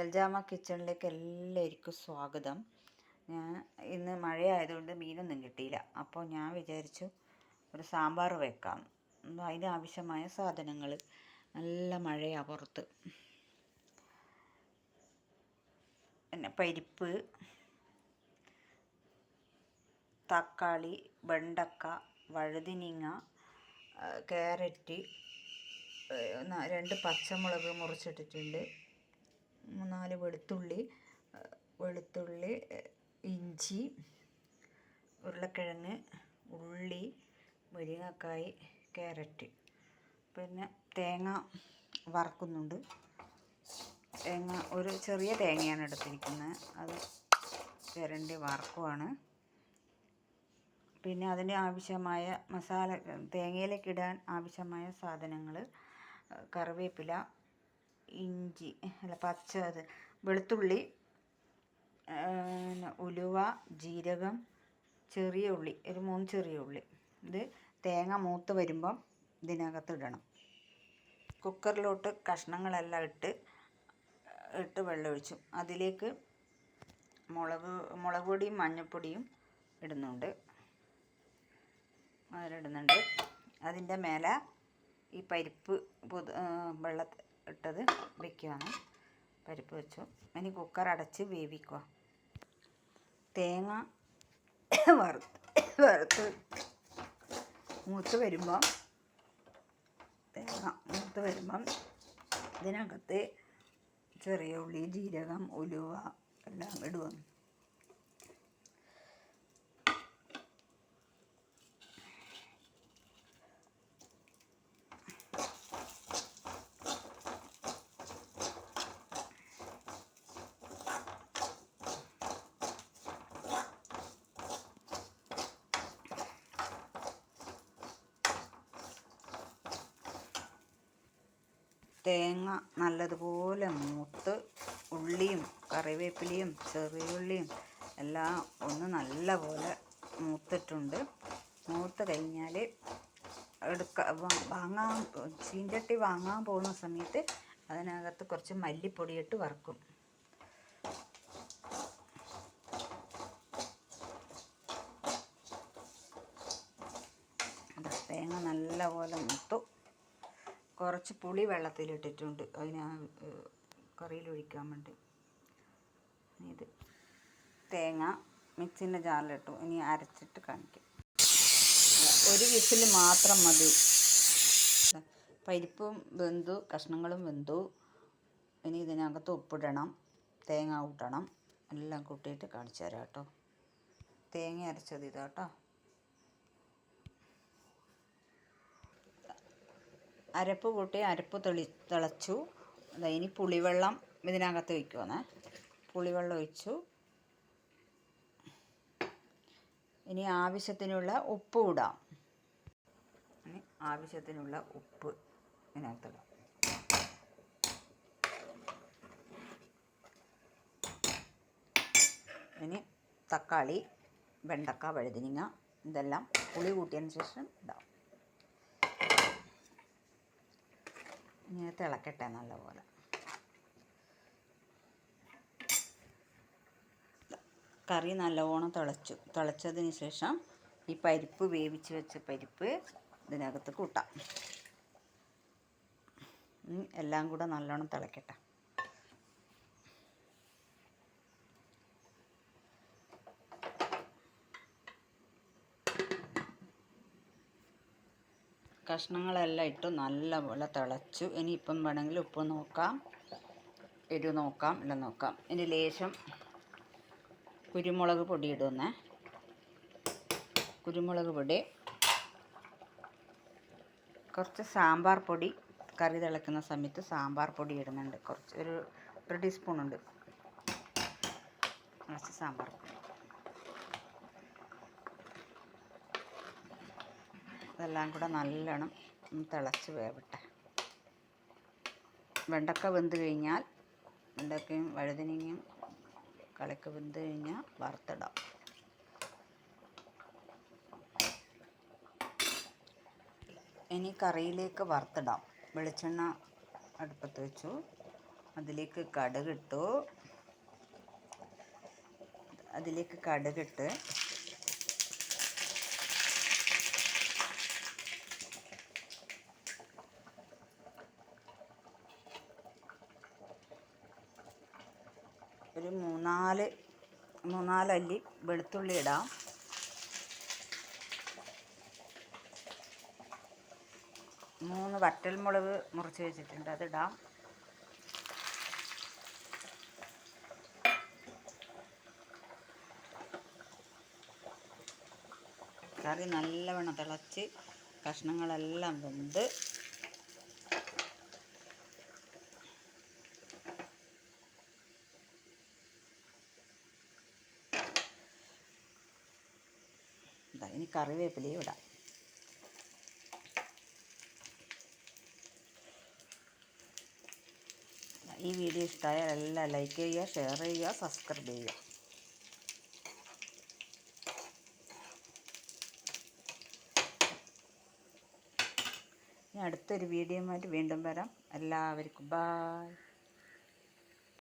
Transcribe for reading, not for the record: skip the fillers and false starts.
എൽജാമ കിച്ചണിലേക്ക് എല്ലാവർക്കും സ്വാഗതം. ഞാൻ ഇന്ന് മഴയായതുകൊണ്ട് മീനൊന്നും കിട്ടിയില്ല. അപ്പോൾ ഞാൻ വിചാരിച്ചു ഒരു സാമ്പാർ വെക്കാം. അതിനാവശ്യമായ സാധനങ്ങൾ, നല്ല മഴയാണ് പുറത്ത്. പിന്നെ പരിപ്പ്, തക്കാളി, വെണ്ടക്ക, വഴുതിനിങ്ങ, ക്യാരറ്റ്, 2 പച്ചമുളക് മുറിച്ചിട്ടിട്ടുണ്ട്, 4 വെളുത്തുള്ളി, ഇഞ്ചി, ഉരുളക്കിഴങ്ങ്, ഉള്ളി, മുരിങ്ങക്കായ്, ക്യാരറ്റ്. പിന്നെ തേങ്ങ വറക്കുന്നുണ്ട്. തേങ്ങ ഒരു ചെറിയ തേങ്ങയാണ് എടുത്തിരിക്കുന്നത്, അത് ചിരണ്ടി വറക്കുവാണ്. പിന്നെ അതിന് ആവശ്യമായ മസാല, തേങ്ങയിലേക്ക് ഇടാൻ ആവശ്യമായ സാധനങ്ങൾ: കറിവേപ്പില, ഇഞ്ചി വെളുത്തുള്ളി, ഉലുവ, ജീരകം, ചെറിയ ഉള്ളി, ഒരു 3 ചെറിയ ഉള്ളി. ഇത് തേങ്ങ മൂത്ത് വരുമ്പം ഇതിനകത്ത് ഇടണം. കുക്കറിലോട്ട് കഷ്ണങ്ങളെല്ലാം ഇട്ട് വെള്ളമൊഴിച്ചു. അതിലേക്ക് മുളക് പൊടിയും മഞ്ഞൾപ്പൊടിയും ഇടുന്നുണ്ട്. അതിൻ്റെ മേലെ ഈ പരിപ്പ് വെള്ളത്തിൽ ഇട്ടത് വയ്ക്കുകയാണ്. പരിപ്പ് വെച്ചു. ഇനി കുക്കർ അടച്ച് വേവിക്കുക. തേങ്ങ വറുത്ത് മൂത്ത് വരുമ്പം ഇതിനകത്ത് ചെറിയ ഉള്ളി, ജീരകം, ഉലുവ എല്ലാം ഇടുക. തേങ്ങ നല്ലതുപോലെ മൂത്ത് ഉള്ളിയും കറിവേപ്പിലയും ചെറിയുള്ളിയും എല്ലാം ഒന്ന് നല്ലപോലെ മൂത്തിട്ടുണ്ട്. മൂത്ത് കഴിഞ്ഞാൽ ചീഞ്ചട്ടി വാങ്ങാൻ പോകുന്ന സമയത്ത് അതിനകത്ത് കുറച്ച് മല്ലിപ്പൊടിയിട്ട് വറക്കും. തേങ്ങ നല്ലപോലെ മൂത്തു. കുറച്ച് പുളി വെള്ളത്തിലിട്ടിട്ടുണ്ട്, കറിയിലൊഴിക്കാൻ വേണ്ടി. ഇത് തേങ്ങ മിക്സിൻ്റെ ജാറിലിട്ടു. ഇനി അരച്ചിട്ട് കാണിക്കാം. ഒരു വിസിൽ മാത്രം മതി. പരിപ്പും വെന്തു, കഷ്ണങ്ങളും വെന്തു. ഇനി ഇതിനകത്ത് ഉപ്പിടണം, തേങ്ങ കൂട്ടണം. എല്ലാം കൂട്ടിയിട്ട് കാണിച്ചു തരാം കേട്ടോ. തേങ്ങ അരച്ചത് ഇതാട്ടോ. അരപ്പ് കൂട്ടി, അരപ്പ് തിളച്ചു. ഇനി പുളിവെള്ളം ഇതിനകത്ത് വയ്ക്കുവാണേ. പുളിവെള്ളം ഒഴിച്ചു. ഇനി ആവശ്യത്തിനുള്ള ഉപ്പ് ഇടാം. ഇനി ആവശ്യത്തിനുള്ള ഉപ്പ് ഇതിനകത്തിടാം. ഇനി തക്കാളി, വെണ്ടക്ക, വഴുതിനിങ്ങ ഇതെല്ലാം പുളി കൂട്ടിയതിന് ശേഷം ഇടാം. ഇങ്ങനെ തിളക്കട്ടെ നല്ലപോലെ. കറി നല്ലവണ്ണം തിളച്ചതിന് ശേഷം ഈ പരിപ്പ്, വേവിച്ച് വെച്ച പരിപ്പ് ഇതിനകത്ത് കൂട്ടാം. എല്ലാം കൂടെ നല്ലോണം തിളക്കട്ടെ. കഷ്ണങ്ങളെല്ലാം ഇട്ട് നല്ലപോലെ തിളച്ചു. ഇനിയിപ്പം വേണമെങ്കിൽ ഉപ്പ് നോക്കാം, എരിവ് നോക്കാം, എല്ലാം നോക്കാം. ഇനി ലേശം കുരുമുളക് പൊടി ഇടുന്നേ. കുരുമുളക് പൊടി, കുറച്ച് സാമ്പാർ പൊടി, കറി തിളക്കുന്ന സമയത്ത് സാമ്പാർ പൊടി ഇടുന്നുണ്ട്. ഒരു ടീസ്പൂൺ ഉണ്ട് കുറച്ച് സാമ്പാർ പൊടി. ഇതെല്ലാം കൂടെ നല്ലോണം തിളച്ച് വേവട്ടെ. വെണ്ടക്ക വെന്ത് കഴിഞ്ഞാൽ, വെണ്ടക്കയും വഴുതനങ്ങയും കളക്ക് വെന്ത് കഴിഞ്ഞാൽ വറുത്തിടാം. ഇനി കറിയിലേക്ക് വറുത്തിടാം. വെളിച്ചെണ്ണ അടുപ്പത്ത് വെച്ചു. അതിലേക്ക് കടുകിട്ടു. അതിലേക്ക് കടുകിട്ട് ഒരു മൂന്നാലല്ലി വെളുത്തുള്ളി ഇടാം. മൂന്ന് വറ്റൽമുളക് മുറിച്ച് വെച്ചിട്ടുണ്ട്, അതിടാം. കറി നല്ലവണ്ണം തിളച്ച് കഷ്ണങ്ങളെല്ലാം വെന്ത് ഇനി കറിവേപ്പിലയും ഇടാം. ഈ വീഡിയോ ഇഷ്ടമായാൽ എല്ലാം ലൈക്ക് ചെയ്യുക, ഷെയർ ചെയ്യുക, സബ്സ്ക്രൈബ് ചെയ്യുക. ഇനി അടുത്തൊരു വീഡിയോയുമായിട്ട് വീണ്ടും വരാം. എല്ലാവർക്കും ബായ്.